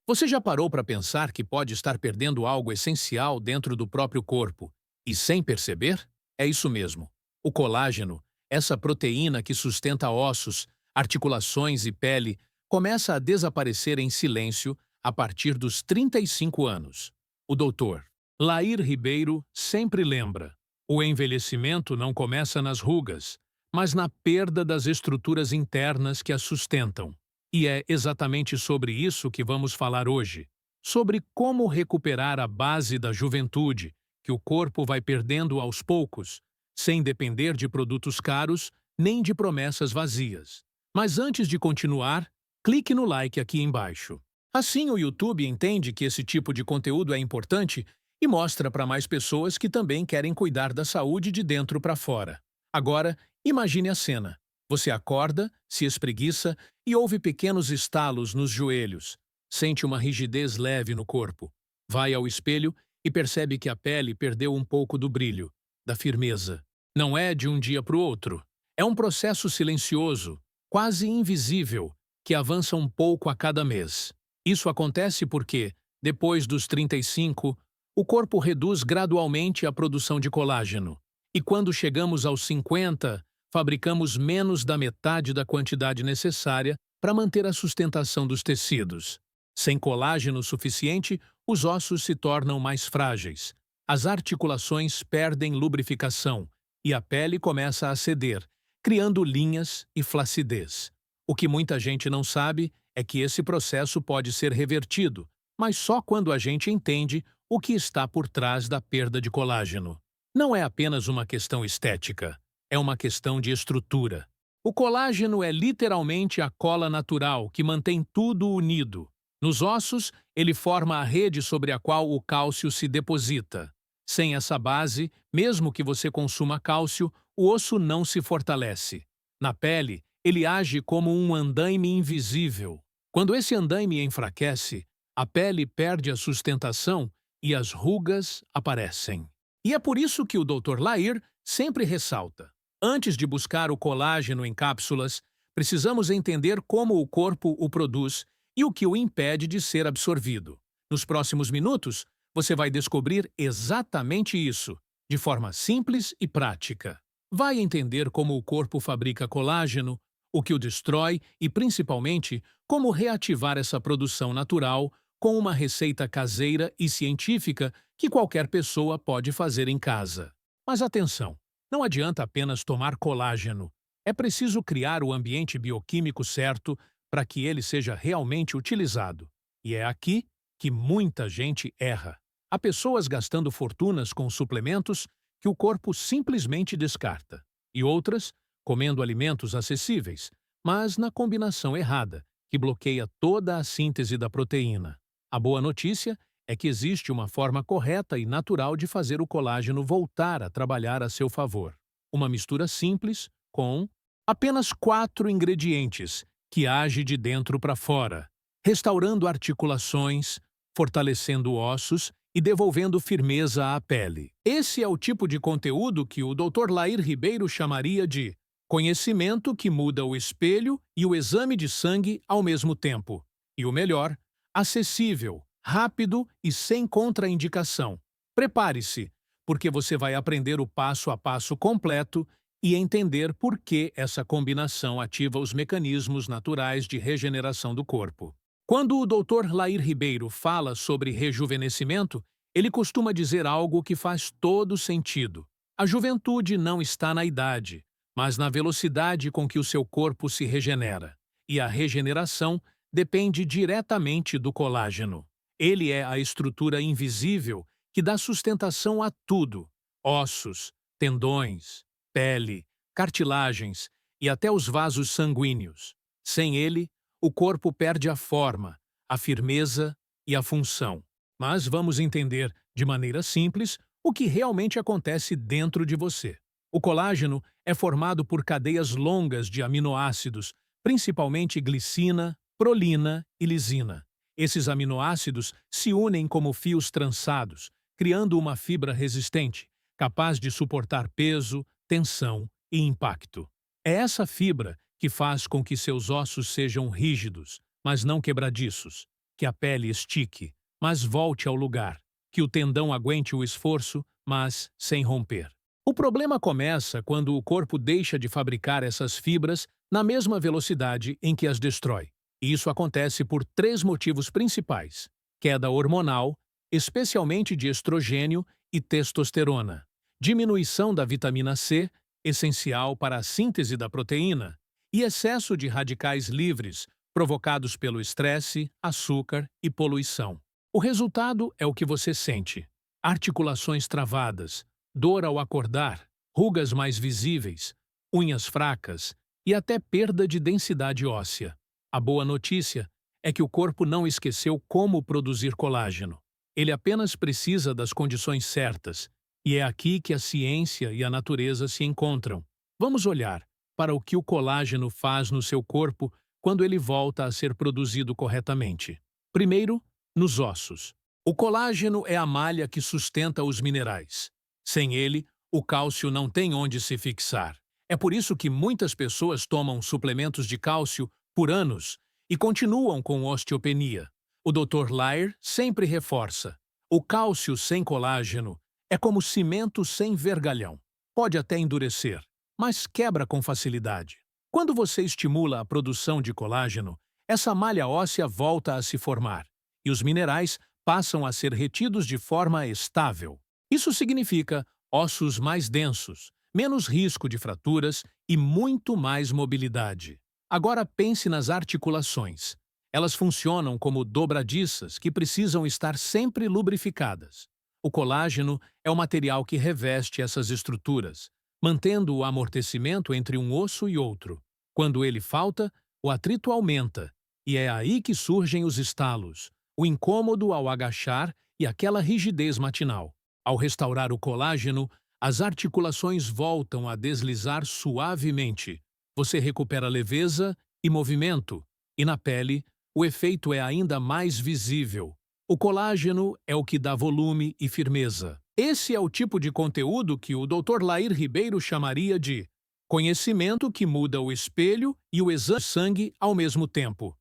Você já parou para pensar que pode estar perdendo algo essencial dentro do próprio corpo e sem perceber? É isso mesmo. O colágeno, essa proteína que sustenta ossos, articulações e pele, começa a desaparecer em silêncio a partir dos 35 anos. O doutor Lair Ribeiro sempre lembra: o envelhecimento não começa nas rugas, mas na perda das estruturas internas que as sustentam. E é exatamente sobre isso que vamos falar hoje. Sobre como recuperar a base da juventude, que o corpo vai perdendo aos poucos, sem depender de produtos caros nem de promessas vazias. Mas antes de continuar, clique no like aqui embaixo. Assim o YouTube entende que esse tipo de conteúdo é importante e mostra para mais pessoas que também querem cuidar da saúde de dentro para fora. Agora, imagine a cena. Você acorda, se espreguiça e ouve pequenos estalos nos joelhos. Sente uma rigidez leve no corpo. Vai ao espelho e percebe que a pele perdeu um pouco do brilho, da firmeza. Não é de um dia para o outro. É um processo silencioso, quase invisível, que avança um pouco a cada mês. Isso acontece porque, depois dos 35, o corpo reduz gradualmente a produção de colágeno. E quando chegamos aos 50, fabricamos menos da metade da quantidade necessária para manter a sustentação dos tecidos. Sem colágeno suficiente, os ossos se tornam mais frágeis, as articulações perdem lubrificação e a pele começa a ceder, criando linhas e flacidez. O que muita gente não sabe é que esse processo pode ser revertido, mas só quando a gente entende o que está por trás da perda de colágeno. Não é apenas uma questão estética. É uma questão de estrutura. O colágeno é literalmente a cola natural que mantém tudo unido. Nos ossos, ele forma a rede sobre a qual o cálcio se deposita. Sem essa base, mesmo que você consuma cálcio, o osso não se fortalece. Na pele, ele age como um andaime invisível. Quando esse andaime enfraquece, a pele perde a sustentação e as rugas aparecem. E é por isso que o Dr. Lair sempre ressalta: antes de buscar o colágeno em cápsulas, precisamos entender como o corpo o produz e o que o impede de ser absorvido. Nos próximos minutos, você vai descobrir exatamente isso, de forma simples e prática. Vai entender como o corpo fabrica colágeno, o que o destrói e, principalmente, como reativar essa produção natural com uma receita caseira e científica que qualquer pessoa pode fazer em casa. Mas atenção! Não adianta apenas tomar colágeno. É preciso criar o ambiente bioquímico certo para que ele seja realmente utilizado. E é aqui que muita gente erra. Há pessoas gastando fortunas com suplementos que o corpo simplesmente descarta. E outras comendo alimentos acessíveis, mas na combinação errada, que bloqueia toda a síntese da proteína. A boa notícia é que existe uma forma correta e natural de fazer o colágeno voltar a trabalhar a seu favor. Uma mistura simples com apenas 4 ingredientes que age de dentro para fora, restaurando articulações, fortalecendo ossos e devolvendo firmeza à pele. Esse é o tipo de conteúdo que o Dr. Lair Ribeiro chamaria de conhecimento que muda o espelho e o exame de sangue ao mesmo tempo. E o melhor, acessível, rápido e sem contraindicação. Prepare-se, porque você vai aprender o passo a passo completo e entender por que essa combinação ativa os mecanismos naturais de regeneração do corpo. Quando o Dr. Lair Ribeiro fala sobre rejuvenescimento, ele costuma dizer algo que faz todo sentido. A juventude não está na idade, mas na velocidade com que o seu corpo se regenera. E a regeneração depende diretamente do colágeno. Ele é a estrutura invisível que dá sustentação a tudo: ossos, tendões, pele, cartilagens e até os vasos sanguíneos. Sem ele, o corpo perde a forma, a firmeza e a função. Mas vamos entender, de maneira simples, o que realmente acontece dentro de você. O colágeno é formado por cadeias longas de aminoácidos, principalmente glicina, prolina e lisina. Esses aminoácidos se unem como fios trançados, criando uma fibra resistente, capaz de suportar peso, tensão e impacto. É essa fibra que faz com que seus ossos sejam rígidos, mas não quebradiços. que a pele estique, mas volte ao lugar, que o tendão aguente o esforço, mas sem romper. O problema começa quando o corpo deixa de fabricar essas fibras na mesma velocidade em que as destrói. E isso acontece por três motivos principais: queda hormonal, especialmente de estrogênio e testosterona, diminuição da vitamina C, essencial para a síntese da proteína, e excesso de radicais livres, provocados pelo estresse, açúcar e poluição. O resultado é o que você sente: articulações travadas, dor ao acordar, rugas mais visíveis, unhas fracas e até perda de densidade óssea. A boa notícia é que o corpo não esqueceu como produzir colágeno. Ele apenas precisa das condições certas, e é aqui que a ciência e a natureza se encontram. Vamos olhar para o que o colágeno faz no seu corpo quando ele volta a ser produzido corretamente. Primeiro, nos ossos. O colágeno é a malha que sustenta os minerais. Sem ele, o cálcio não tem onde se fixar. É por isso que muitas pessoas tomam suplementos de cálcio por anos e continuam com osteopenia. O Dr. Lair sempre reforça: o cálcio sem colágeno é como cimento sem vergalhão. Pode até endurecer, mas quebra com facilidade. Quando você estimula a produção de colágeno, essa malha óssea volta a se formar e os minerais passam a ser retidos de forma estável. Isso significa ossos mais densos, menos risco de fraturas e muito mais mobilidade. Agora pense nas articulações. Elas funcionam como dobradiças que precisam estar sempre lubrificadas. O colágeno é o material que reveste essas estruturas, mantendo o amortecimento entre um osso e outro. Quando ele falta, o atrito aumenta, e é aí que surgem os estalos, o incômodo ao agachar e aquela rigidez matinal. Ao restaurar o colágeno, as articulações voltam a deslizar suavemente. Você recupera leveza e movimento, e na pele, o efeito é ainda mais visível. O colágeno é o que dá volume e firmeza. Esse é o tipo de conteúdo que o Dr. Lair Ribeiro chamaria de conhecimento que muda o espelho e o exame de sangue ao mesmo tempo.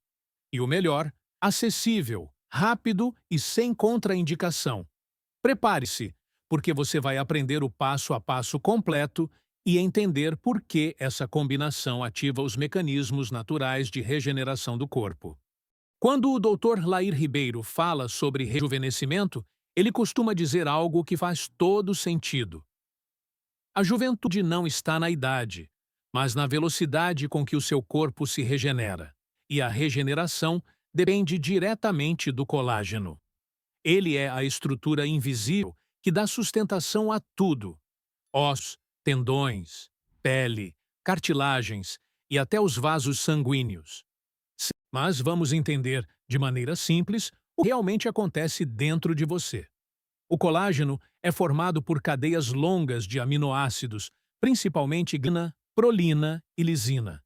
E o melhor, acessível, rápido e sem contraindicação. Prepare-se, porque você vai aprender o passo a passo completo e entender por que essa combinação ativa os mecanismos naturais de regeneração do corpo. Quando o Dr. Lair Ribeiro fala sobre rejuvenescimento, ele costuma dizer algo que faz todo sentido. A juventude não está na idade, mas na velocidade com que o seu corpo se regenera. E a regeneração depende diretamente do colágeno. Ele é a estrutura invisível que dá sustentação a tudo: ossos, tendões, pele, cartilagens e até os vasos sanguíneos. Mas vamos entender, de maneira simples, o que realmente acontece dentro de você. O colágeno é formado por cadeias longas de aminoácidos, principalmente gliadina, prolina e lisina.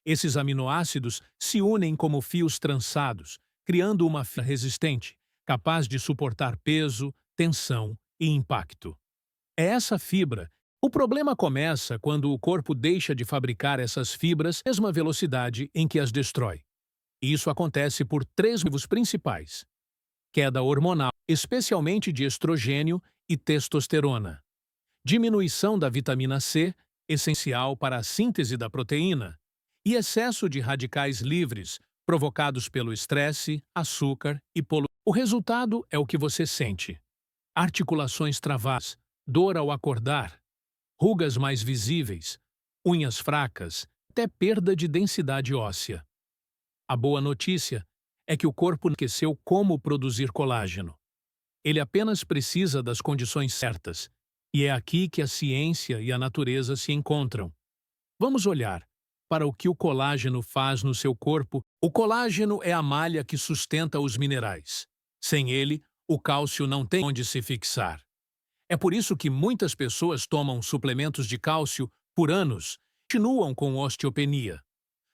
Esses aminoácidos se unem como fios trançados, criando uma fibra resistente, capaz de suportar peso, tensão e impacto. É essa fibra. O problema começa quando o corpo deixa de fabricar essas fibras à mesma velocidade em que as destrói. E isso acontece por três motivos principais: queda hormonal, especialmente de estrogênio e testosterona, diminuição da vitamina C, essencial para a síntese da proteína, e excesso de radicais livres, provocados pelo estresse, açúcar e poluição. O resultado é o que você sente: articulações travadas, dor ao acordar, rugas mais visíveis, unhas fracas, até perda de densidade óssea. A boa notícia é que o corpo não esqueceu como produzir colágeno. Ele apenas precisa das condições certas, e é aqui que a ciência e a natureza se encontram. Vamos olhar para o que o colágeno faz no seu corpo. O colágeno é a malha que sustenta os minerais. Sem ele, o cálcio não tem onde se fixar. É por isso que muitas pessoas tomam suplementos de cálcio por anos e continuam com osteopenia.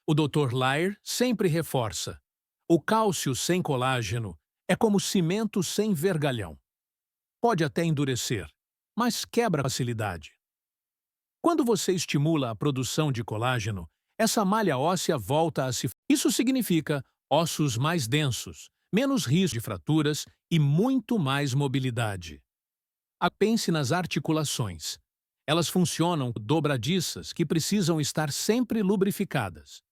O Dr. Lair sempre reforça: o cálcio sem colágeno é como cimento sem vergalhão. Pode até endurecer, mas quebra com facilidade. Quando você estimula a produção de colágeno, essa malha óssea volta a se... Isso significa ossos mais densos, menos risco de fraturas e muito mais mobilidade. Pense nas articulações. Elas funcionam dobradiças que precisam estar sempre lubrificadas.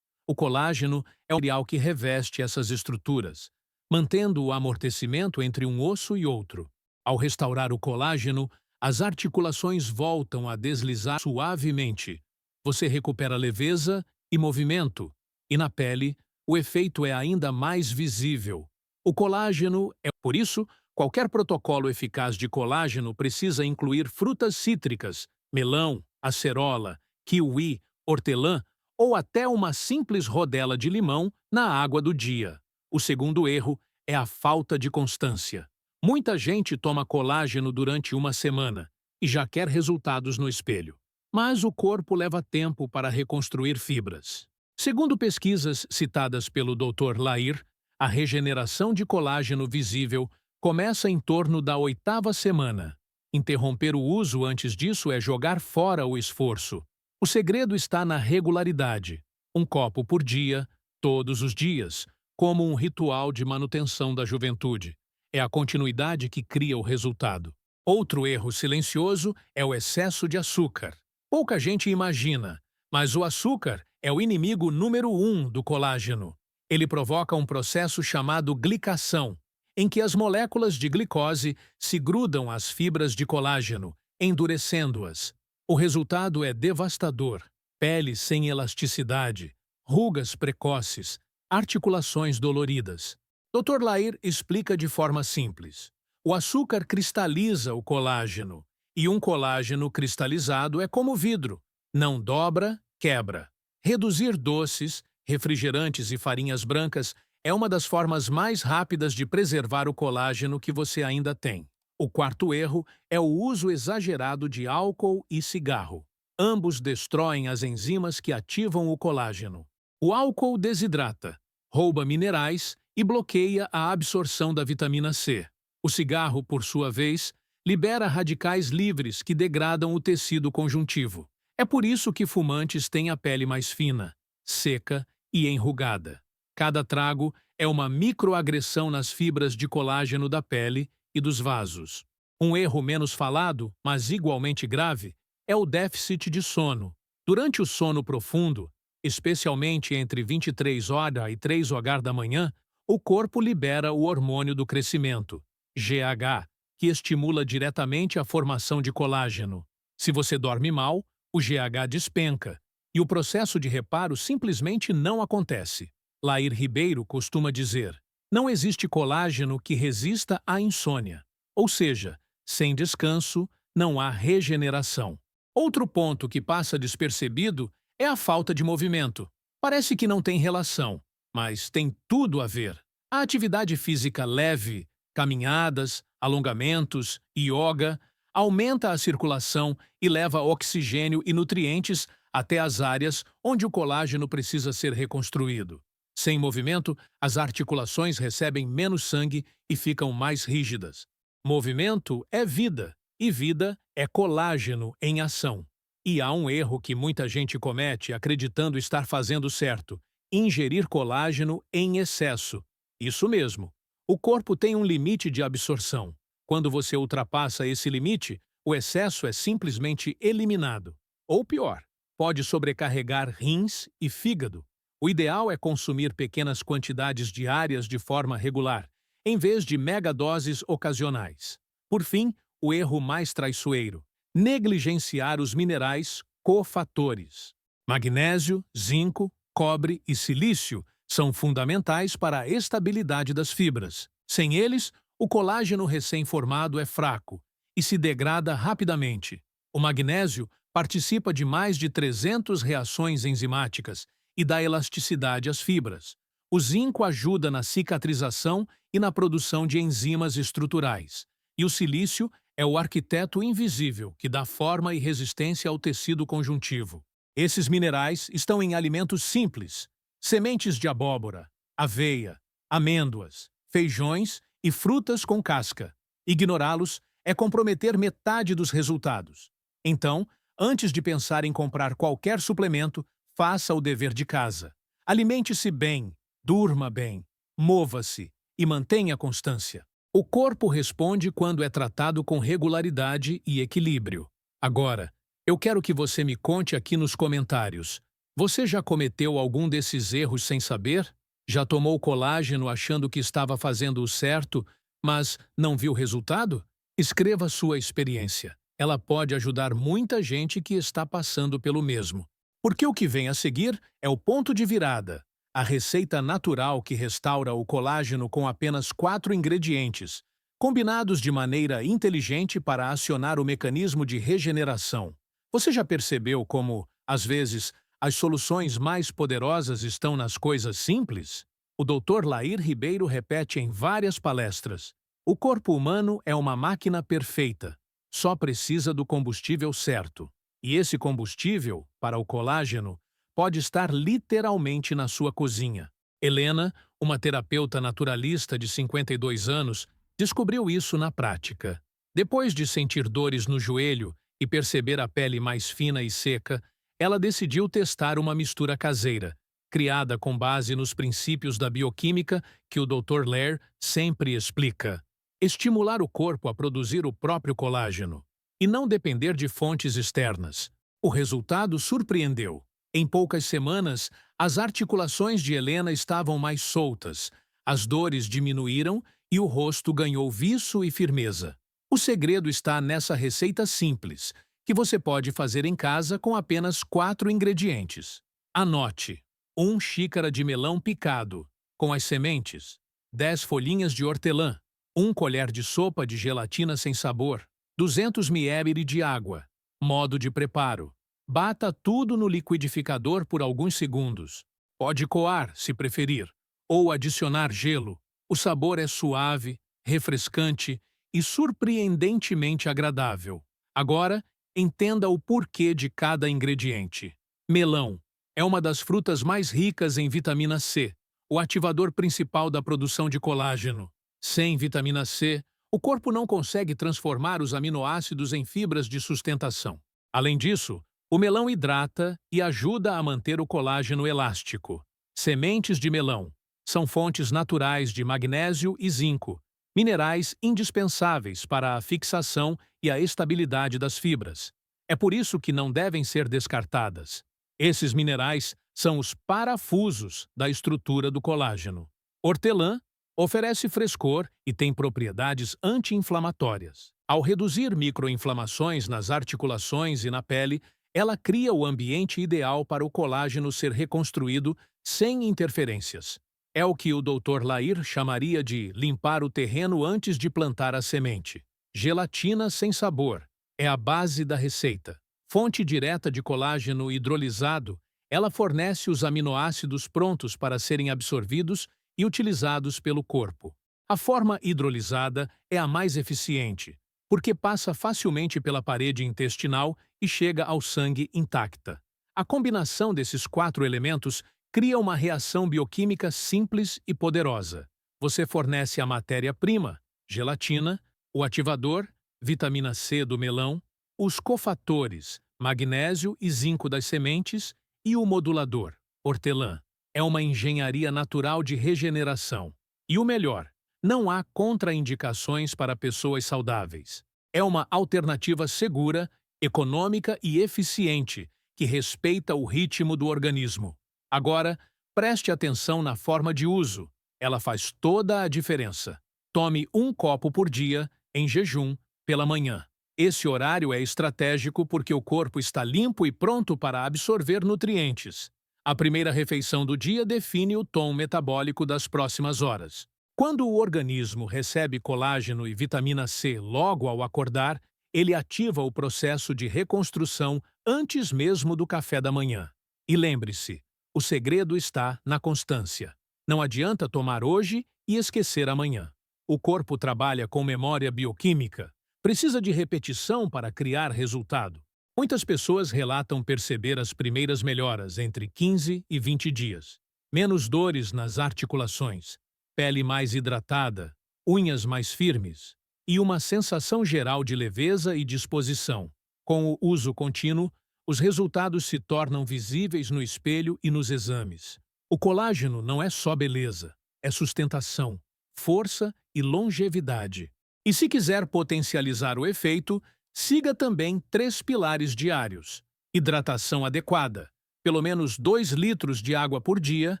O colágeno é o material que reveste essas estruturas, mantendo o amortecimento entre um osso e outro. Ao restaurar o colágeno, as articulações voltam a deslizar suavemente. Você recupera leveza e movimento, e na pele, o efeito é ainda mais visível. O colágeno é, por isso, qualquer protocolo eficaz de colágeno precisa incluir frutas cítricas, melão, acerola, kiwi, hortelã ou até uma simples rodela de limão na água do dia. O segundo erro é a falta de constância. Muita gente toma colágeno durante uma semana e já quer resultados no espelho. Mas o corpo leva tempo para reconstruir fibras. Segundo pesquisas citadas pelo Dr. Lair, a regeneração de colágeno visível começa em torno da 8ª semana. Interromper o uso antes disso é jogar fora o esforço. O segredo está na regularidade. Um copo por dia, todos os dias, como um ritual de manutenção da juventude. É a continuidade que cria o resultado. Outro erro silencioso é o excesso de açúcar. Pouca gente imagina, mas o açúcar é o inimigo número 1 do colágeno. Ele provoca um processo chamado glicação, em que as moléculas de glicose se grudam às fibras de colágeno, endurecendo-as. O resultado é devastador: pele sem elasticidade, rugas precoces, articulações doloridas. Dr. Lair explica de forma simples. O açúcar cristaliza o colágeno, e um colágeno cristalizado é como vidro. Não dobra, quebra. Reduzir doces, refrigerantes e farinhas brancas é uma das formas mais rápidas de preservar o colágeno que você ainda tem. O quarto erro é o uso exagerado de álcool e cigarro. Ambos destroem as enzimas que ativam o colágeno. O álcool desidrata, rouba minerais e bloqueia a absorção da vitamina C. O cigarro, por sua vez, libera radicais livres que degradam o tecido conjuntivo. É por isso que fumantes têm a pele mais fina, seca e enrugada. Cada trago é uma microagressão nas fibras de colágeno da pele e dos vasos. Um erro menos falado, mas igualmente grave, é o déficit de sono. Durante o sono profundo, especialmente entre 23 horas e 3 horas da manhã, o corpo libera o hormônio do crescimento, GH, que estimula diretamente a formação de colágeno. Se você dorme mal, o GH despenca, e o processo de reparo simplesmente não acontece. Lair Ribeiro costuma dizer: não existe colágeno que resista à insônia. Ou seja, sem descanso, não há regeneração. Outro ponto que passa despercebido é a falta de movimento. Parece que não tem relação, mas tem tudo a ver. A atividade física leve, caminhadas, alongamentos, yoga, aumenta a circulação e leva oxigênio e nutrientes até as áreas onde o colágeno precisa ser reconstruído. Sem movimento, as articulações recebem menos sangue e ficam mais rígidas. Movimento é vida, e vida é colágeno em ação. E há um erro que muita gente comete acreditando estar fazendo certo: ingerir colágeno em excesso. Isso mesmo. O corpo tem um limite de absorção. Quando você ultrapassa esse limite, o excesso é simplesmente eliminado. Ou pior, pode sobrecarregar rins e fígado. O ideal é consumir pequenas quantidades diárias de forma regular, em vez de megadoses ocasionais. Por fim, o erro mais traiçoeiro: negligenciar os minerais cofatores. Magnésio, zinco, cobre e silício são fundamentais para a estabilidade das fibras. Sem eles, o colágeno recém-formado é fraco e se degrada rapidamente. O magnésio participa de mais de 300 reações enzimáticas e dá elasticidade às fibras. O zinco ajuda na cicatrização e na produção de enzimas estruturais. E o silício é o arquiteto invisível que dá forma e resistência ao tecido conjuntivo. Esses minerais estão em alimentos simples: sementes de abóbora, aveia, amêndoas, feijões e frutas com casca. Ignorá-los é comprometer metade dos resultados. Então, antes de pensar em comprar qualquer suplemento, faça o dever de casa. Alimente-se bem, durma bem, mova-se e mantenha constância. O corpo responde quando é tratado com regularidade e equilíbrio. Agora, eu quero que você me conte aqui nos comentários. Você já cometeu algum desses erros sem saber? Já tomou colágeno achando que estava fazendo o certo, mas não viu resultado? Escreva sua experiência. Ela pode ajudar muita gente que está passando pelo mesmo. Porque o que vem a seguir é o ponto de virada. A receita natural que restaura o colágeno com apenas 4 ingredientes, combinados de maneira inteligente para acionar o mecanismo de regeneração. Você já percebeu como, às vezes, as soluções mais poderosas estão nas coisas simples? O Dr. Lair Ribeiro repete em várias palestras: o corpo humano é uma máquina perfeita, só precisa do combustível certo. E esse combustível, para o colágeno, pode estar literalmente na sua cozinha. Helena, uma terapeuta naturalista de 52 anos, descobriu isso na prática. Depois de sentir dores no joelho e perceber a pele mais fina e seca, ela decidiu testar uma mistura caseira, criada com base nos princípios da bioquímica que o Dr. Lair sempre explica. Estimular o corpo a produzir o próprio colágeno e não depender de fontes externas. O resultado surpreendeu. Em poucas semanas, as articulações de Helena estavam mais soltas, as dores diminuíram e o rosto ganhou viço e firmeza. O segredo está nessa receita simples, que você pode fazer em casa com apenas 4 ingredientes. Anote: 1 xícara de melão picado, com as sementes, 10 folhinhas de hortelã, 1 colher de sopa de gelatina sem sabor, 200 ml de água. Modo de preparo: bata tudo no liquidificador por alguns segundos. Pode coar, se preferir, ou adicionar gelo. O sabor é suave, refrescante e surpreendentemente agradável. Agora, entenda o porquê de cada ingrediente. Melão é uma das frutas mais ricas em vitamina C, o ativador principal da produção de colágeno. Sem vitamina C, o corpo não consegue transformar os aminoácidos em fibras de sustentação. Além disso, o melão hidrata e ajuda a manter o colágeno elástico. Sementes de melão são fontes naturais de magnésio e zinco, minerais indispensáveis para a fixação e a estabilidade das fibras. É por isso que não devem ser descartadas. Esses minerais são os parafusos da estrutura do colágeno. Hortelã oferece frescor e tem propriedades anti-inflamatórias. Ao reduzir microinflamações nas articulações e na pele, ela cria o ambiente ideal para o colágeno ser reconstruído sem interferências. É o que o Dr. Lair chamaria de limpar o terreno antes de plantar a semente. Gelatina sem sabor é a base da receita. Fonte direta de colágeno hidrolisado, ela fornece os aminoácidos prontos para serem absorvidos e utilizados pelo corpo. A forma hidrolisada é a mais eficiente, porque passa facilmente pela parede intestinal e chega ao sangue intacta. A combinação desses 4 elementos cria uma reação bioquímica simples e poderosa. Você fornece a matéria-prima, gelatina, o ativador, vitamina C do melão, os cofatores, magnésio e zinco das sementes e o modulador, hortelã. É uma engenharia natural de regeneração. E o melhor, não há contraindicações para pessoas saudáveis. É uma alternativa segura, econômica e eficiente, que respeita o ritmo do organismo. Agora, preste atenção na forma de uso. Ela faz toda a diferença. Tome 1 copo por dia, em jejum, pela manhã. Esse horário é estratégico porque o corpo está limpo e pronto para absorver nutrientes. A primeira refeição do dia define o tom metabólico das próximas horas. Quando o organismo recebe colágeno e vitamina C logo ao acordar, ele ativa o processo de reconstrução antes mesmo do café da manhã. E lembre-se, o segredo está na constância. Não adianta tomar hoje e esquecer amanhã. O corpo trabalha com memória bioquímica. Precisa de repetição para criar resultado. Muitas pessoas relatam perceber as primeiras melhoras entre 15 e 20 dias. Menos dores nas articulações, pele mais hidratada, unhas mais firmes e uma sensação geral de leveza e disposição. Com o uso contínuo, os resultados se tornam visíveis no espelho e nos exames. O colágeno não é só beleza, é sustentação, força e longevidade. E se quiser potencializar o efeito, siga também 3 pilares diários: hidratação adequada, pelo menos 2 litros de água por dia,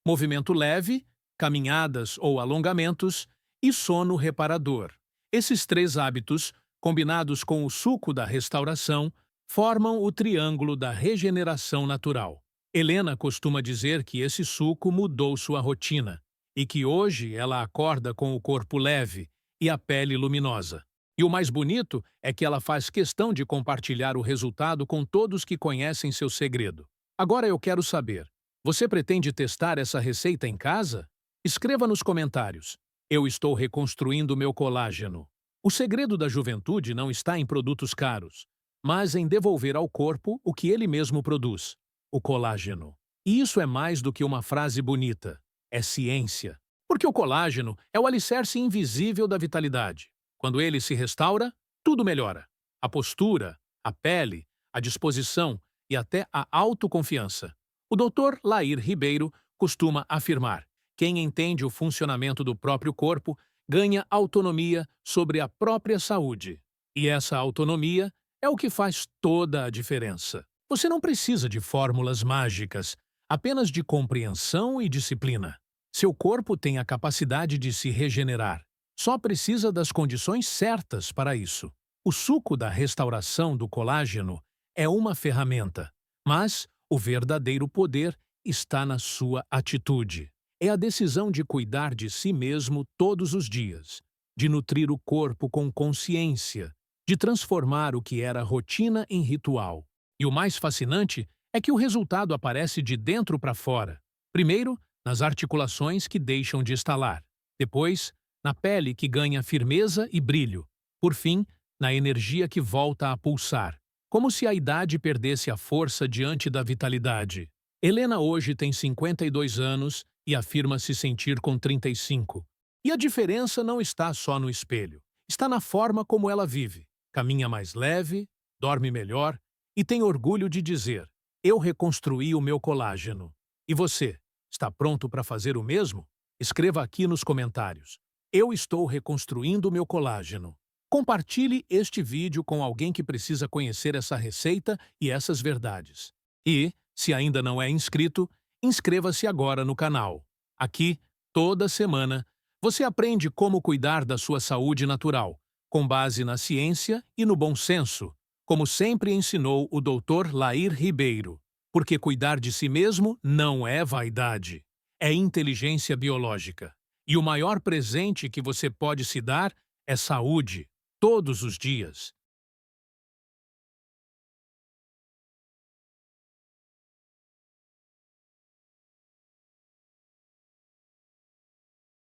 movimento leve, caminhadas ou alongamentos e sono reparador. Esses 3 hábitos, combinados com o suco da restauração, formam o triângulo da regeneração natural. Helena costuma dizer que esse suco mudou sua rotina e que hoje ela acorda com o corpo leve e a pele luminosa. E o mais bonito é que ela faz questão de compartilhar o resultado com todos que conhecem seu segredo. Agora eu quero saber, você pretende testar essa receita em casa? Escreva nos comentários. Eu estou reconstruindo meu colágeno. O segredo da juventude não está em produtos caros, mas em devolver ao corpo o que ele mesmo produz, o colágeno. E isso é mais do que uma frase bonita, é ciência. Porque o colágeno é o alicerce invisível da vitalidade. Quando ele se restaura, tudo melhora. A postura, a pele, a disposição e até a autoconfiança. O Dr. Lair Ribeiro costuma afirmar: quem entende o funcionamento do próprio corpo ganha autonomia sobre a própria saúde. E essa autonomia é o que faz toda a diferença. Você não precisa de fórmulas mágicas, apenas de compreensão e disciplina. Seu corpo tem a capacidade de se regenerar. Só precisa das condições certas para isso. O suco da restauração do colágeno é uma ferramenta, mas o verdadeiro poder está na sua atitude. É a decisão de cuidar de si mesmo todos os dias, de nutrir o corpo com consciência, de transformar o que era rotina em ritual. E o mais fascinante é que o resultado aparece de dentro para fora. Primeiro, nas articulações que deixam de estalar. Depois, na pele que ganha firmeza e brilho. Por fim, na energia que volta a pulsar. Como se a idade perdesse a força diante da vitalidade. Helena hoje tem 52 anos e afirma se sentir com 35. E a diferença não está só no espelho. Está na forma como ela vive. Caminha mais leve, dorme melhor e tem orgulho de dizer: eu reconstruí o meu colágeno. E você, está pronto para fazer o mesmo? Escreva aqui nos comentários: eu estou reconstruindo o meu colágeno. Compartilhe este vídeo com alguém que precisa conhecer essa receita e essas verdades. E, se ainda não é inscrito, inscreva-se agora no canal. Aqui, toda semana, você aprende como cuidar da sua saúde natural, com base na ciência e no bom senso, como sempre ensinou o Dr. Lair Ribeiro. Porque cuidar de si mesmo não é vaidade, é inteligência biológica. E o maior presente que você pode se dar é saúde, todos os dias.